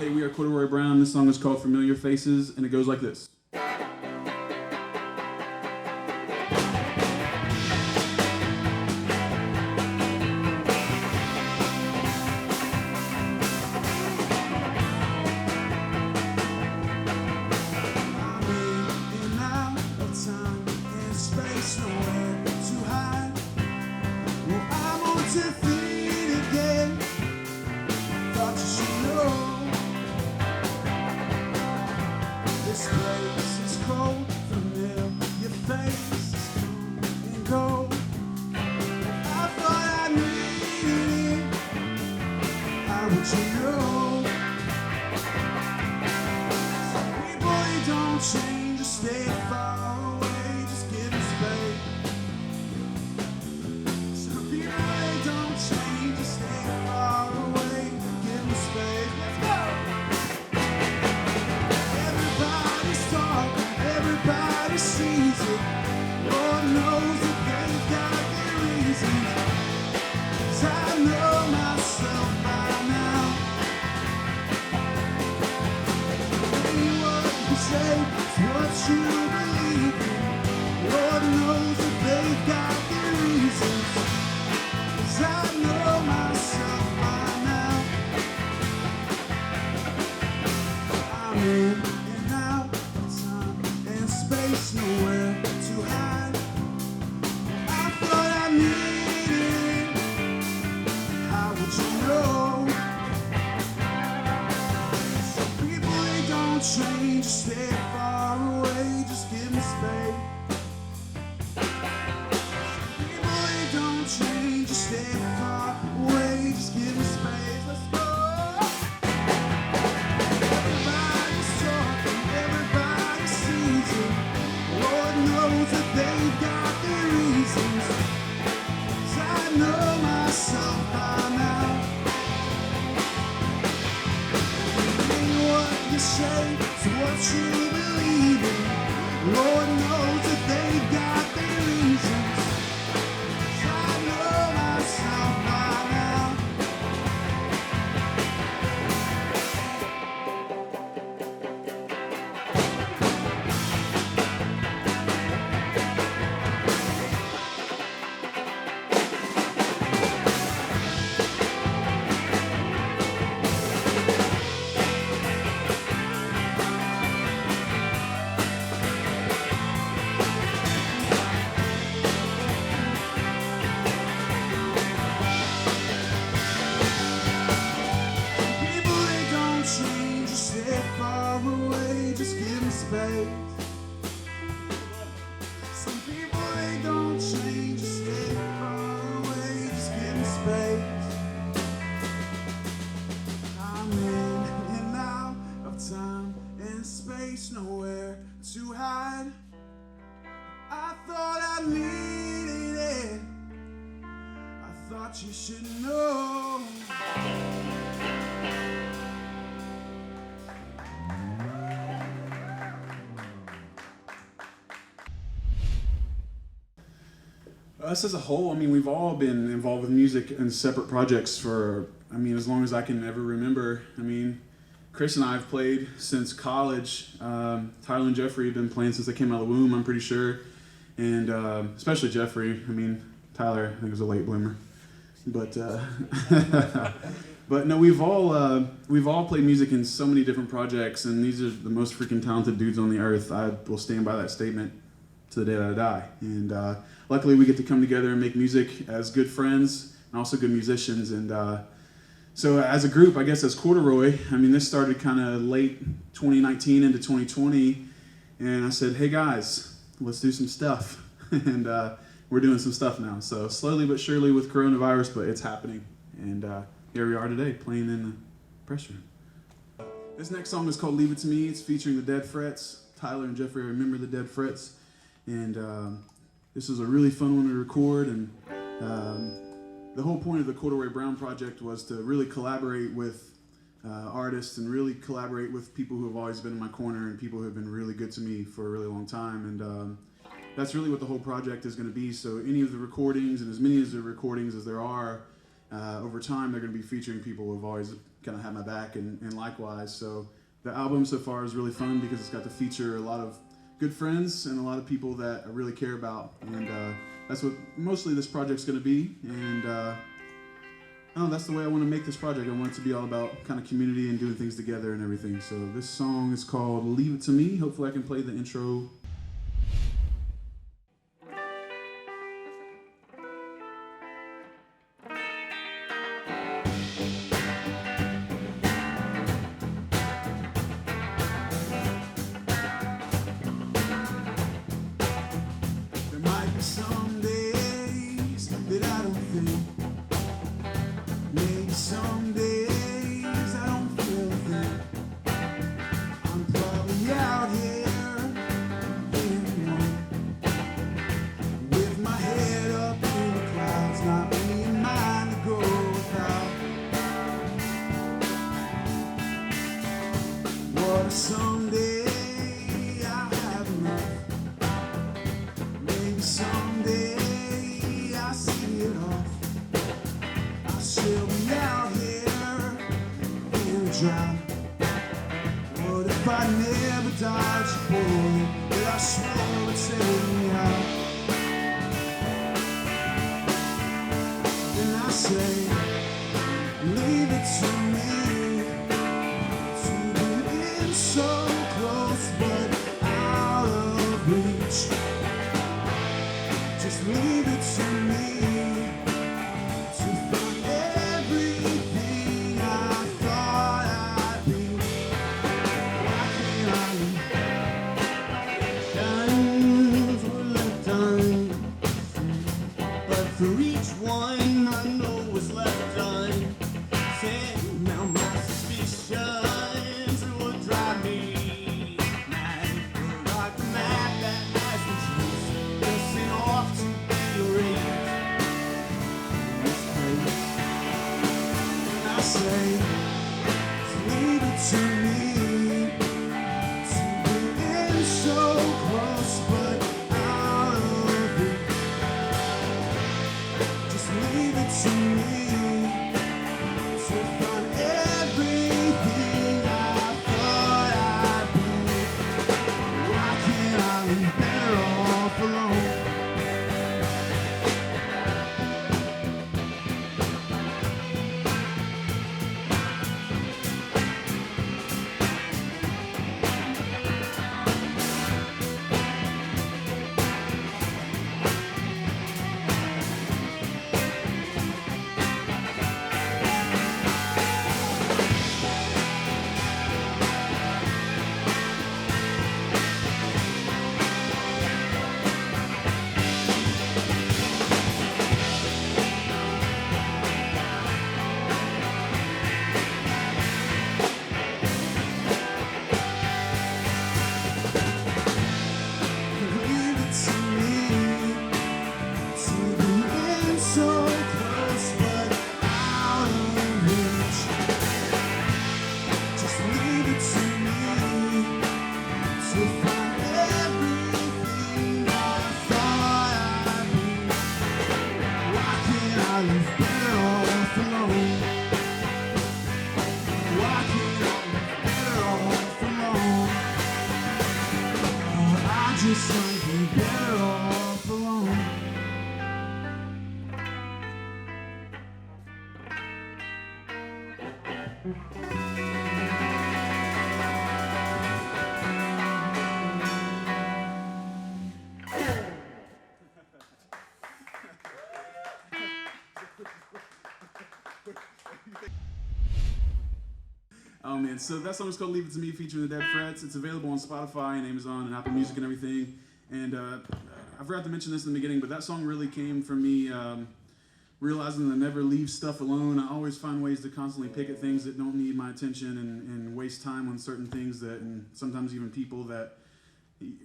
Hey, we are Corduroy Brown. This song is called Familiar Faces, and it goes like this. This place is cold, familiar faces come and go. I thought I needed it, how would you know? Some people they don't change or stay far away, just give them space. Some people they don't change or stay far away, give them space. Let's go! Everybody sees it. Lord knows that they've got their reasons. 'Cause I know myself by now. It ain't what you say, it's what you believe in. Lord knows that they've got their reasons. 'Cause I know myself by now. I'm in and out of time and space, nowhere to hide. I thought I needed it, how would you know? Some people they don't change, stay far away, just give me space. Some people they don't change, stay far away, just give me space. Let's go. Everybody's talking, everybody sees it. Lord knows that they've got their reasons. 'Cause I know myself by now. It ain't what you say, it's what you believe in. Lord knows that they've got their reasons. 'Cause I know myself by now. People they don't change, you stay far away, just give them space. Some people they don't change, you stay far away, just give them space. I'm in and out of time and space, nowhere to hide. I thought I needed it, I thought you should know. Us as a whole, I mean, we've all been involved with music and separate projects for, I mean, as long as I can ever remember. I mean, Chris and I have played since college. Tyler and Jeffrey have been playing since they came out of the womb, I'm pretty sure. And especially Jeffrey. I mean, Tyler, I think, was a late bloomer. But but no, we've all played music in so many different projects, and these are the most freaking talented dudes on the earth. I will stand by that statement to the day that I die. And luckily we get to come together and make music as good friends and also good musicians. And so as a group, I guess as Corduroy, I mean, this started kind of late 2019 into 2020. And I said, hey guys, let's do some stuff. And we're doing some stuff now. So slowly but surely with coronavirus, but it's happening. And here we are today playing in the press room. This next song is called Leave It To Me. It's featuring the Dead Frets. Tyler and Jeffrey remember the Dead Frets. And this was a really fun one to record, and the whole point of the Corduroy Brown project was to really collaborate with artists and really collaborate with people who have always been in my corner and people who have been really good to me for a really long time. And that's really what the whole project is going to be. So any of the recordings, and as many of the recordings as there are, over time, they're going to be featuring people who have always kind of had my back, and likewise. So the album so far is really fun because it's got to feature a lot of good friends and a lot of people that I really care about, and that's what mostly this project's going to be. And I don't know, that's the way I want to make this project. I want it to be all about kind of community and doing things together and everything. So this song is called Leave It To Me. Hopefully I can play the intro. Some days that I don't think, maybe some days I don't feel a thing. I'm probably out here anyway, with my head up in the clouds, not really in mind to go without. What if someday I have enough? Someday I see it off. I'll still be out here in the drought. What if I never dodged a bullet that I swore would take me out? Then I say, leave it to me to be in so close but out of reach. Just leave it to me to find everything I thought I'd be. Why can't I? Times were left undone, but for each one I know was left unsaid. Now my suspicions would drive me mad. Like the map that has been chosen off to be erased in this place. And I say, leave it to me to be in so close but out of reach. Just leave it to me to find everything I thought I'd be. Why can't I be better off alone? Just might be better off alone. Oh man, so that song is called Leave It To Me featuring the Dead Frets. It's available on Spotify and Amazon and Apple Music and everything. And I forgot to mention this in the beginning, but that song really came from me realizing that I never leave stuff alone. I always find ways to constantly pick at things that don't need my attention and waste time on certain things that, and sometimes even people that,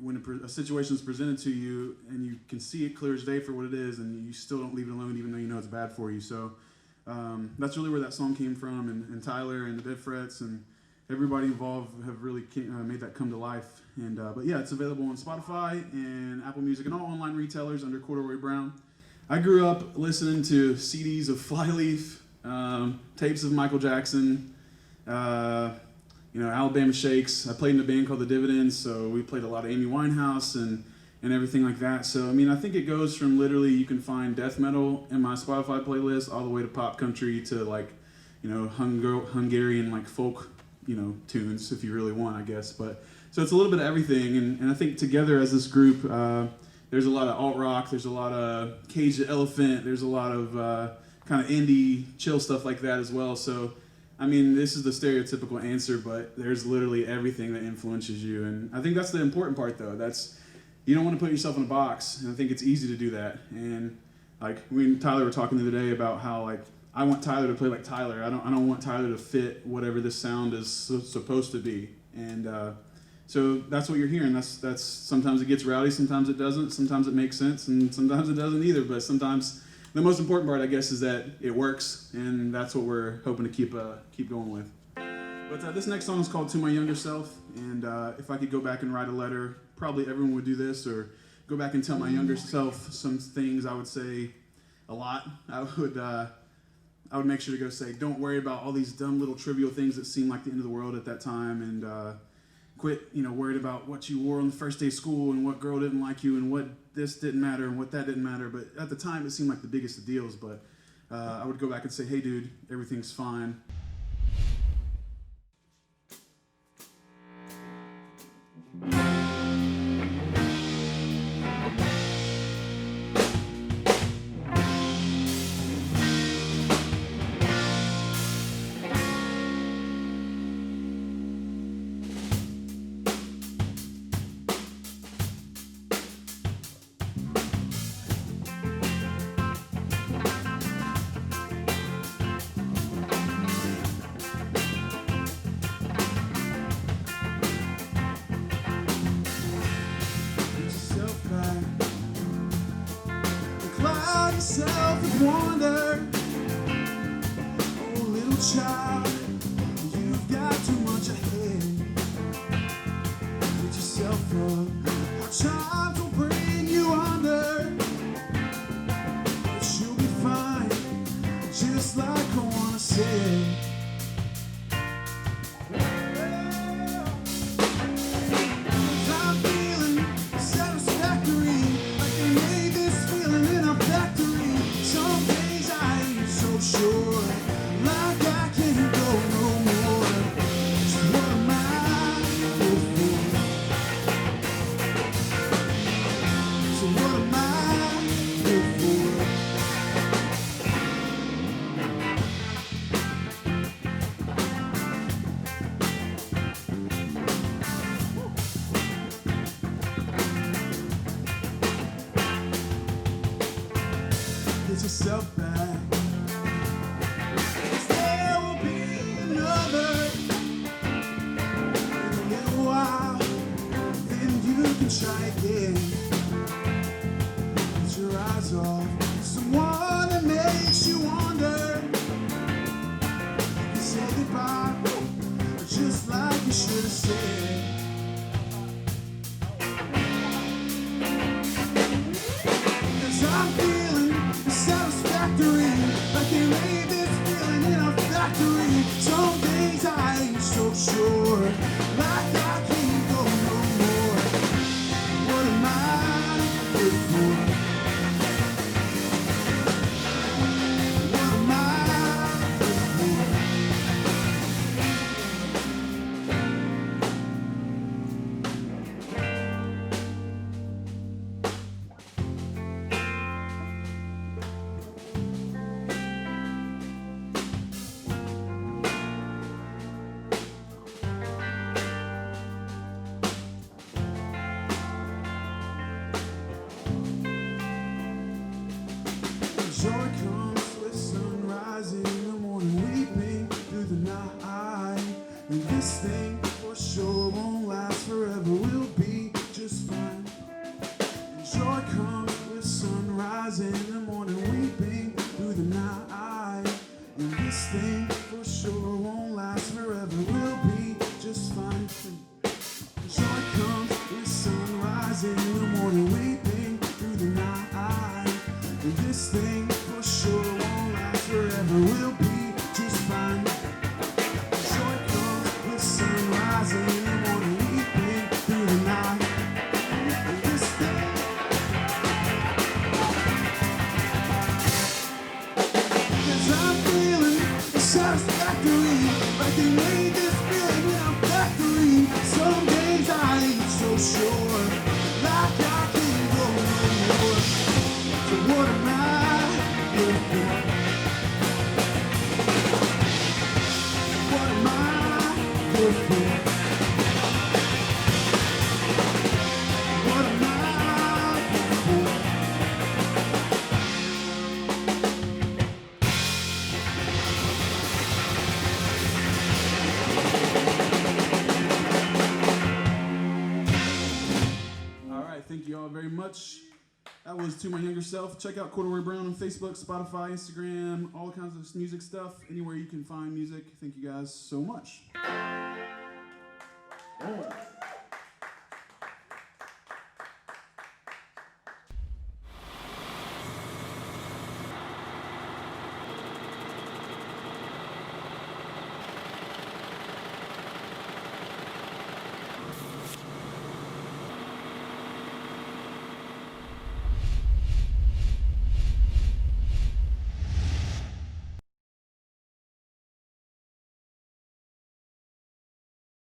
when a situation is presented to you and you can see it clear as day for what it is, and you still don't leave it alone even though you know it's bad for you. So that's really where that song came from, and Tyler and the Dead Frets and everybody involved have really made that come to life. And but yeah, it's available on Spotify and Apple Music and all online retailers under Corduroy Brown. I grew up listening to CDs of Flyleaf, tapes of Michael Jackson, Alabama Shakes. I played in a band called The Dividends, so we played a lot of Amy Winehouse and everything like that. So, I mean, I think it goes from literally you can find death metal in my Spotify playlist all the way to pop country to like, Hungarian like folk, tunes if you really want, I guess. But so it's a little bit of everything, and I think together as this group, there's a lot of alt rock, there's a lot of Cage the Elephant, there's a lot of kind of indie chill stuff like that as well. So, I mean, this is the stereotypical answer, but there's literally everything that influences you, and I think that's the important part, though. You don't want to put yourself in a box, and I think it's easy to do that. And like we and Tyler were talking the other day about how like I want Tyler to play like Tyler. I don't want Tyler to fit whatever this sound is supposed to be. And so that's what you're hearing. That's sometimes it gets rowdy, sometimes it doesn't, sometimes it makes sense, and sometimes it doesn't either. But sometimes the most important part, I guess, is that it works, and that's what we're hoping to keep going with. But this next song is called "To My Younger Self," and if I could go back and write a letter, probably everyone would do this, or go back and tell my younger self some things. I would say a lot. I would make sure to go say, don't worry about all these dumb little trivial things that seem like the end of the world at that time, and quit, worried about what you wore on the first day of school and what girl didn't like you and what this didn't matter and what that didn't matter. But at the time, it seemed like the biggest of deals. But I would go back and say, hey, dude, everything's fine. Yourself with wonder, oh little child, you've got too much ahead. Get yourself up, our child will bring you under, but you'll be fine, just like I wanna say. I'm feeling satisfactory, like they made this feeling in a factory. Some days I ain't so sure, like I can't go no more. So what am I good for? So what am I good for? Get yourself back, 'cause there will be another in a little while, then you can try again. Get your eyes off someone that makes you wonder. You can say goodbye, just like you should have said. I'm feeling satisfactory, like they made this feeling in a factory. Some days I ain't so sure, like I can't go no more. What am I good for? What am I good for? Joy comes with sunrise in the morning, weeping through the night. And this thing for sure won't last forever, we'll be just fine. And joy comes with sunrise in the morning, weeping through the night. And this thing for sure won't last forever, we'll be just fine. Joy comes with sunrise in the morning, weeping through the night. And this thing for sure won't last forever, we'll be thank you all very much. That was To My Younger Self. Check out Corduroy Brown on Facebook, Spotify, Instagram, all kinds of music stuff. Anywhere you can find music. Thank you guys so much. Yeah.